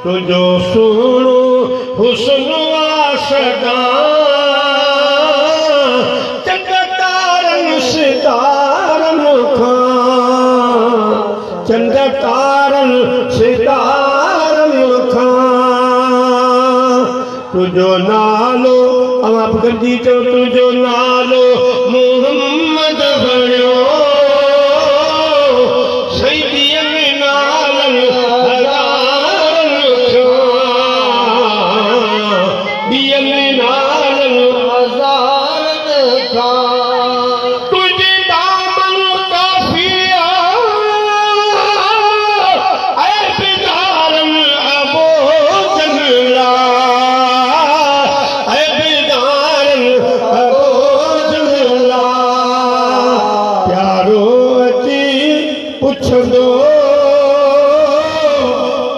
तुझो सुणो हुस्न आशदा चंदकारन सितारन खां चंदकारन सितारन खां तुझो नालो आप गंदी चो तुझो नालो मोहम्मद बणियो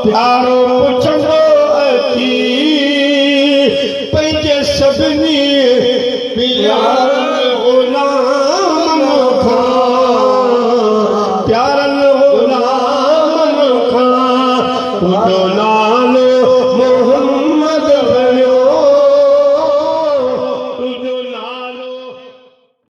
प्यारो पुछंदो अची पंहिंजे सभिनी प्यारनि ग़ुलामनि खां प्यारनि ग़ुलामनि खां तुंहिंजो नालो मोहम्मद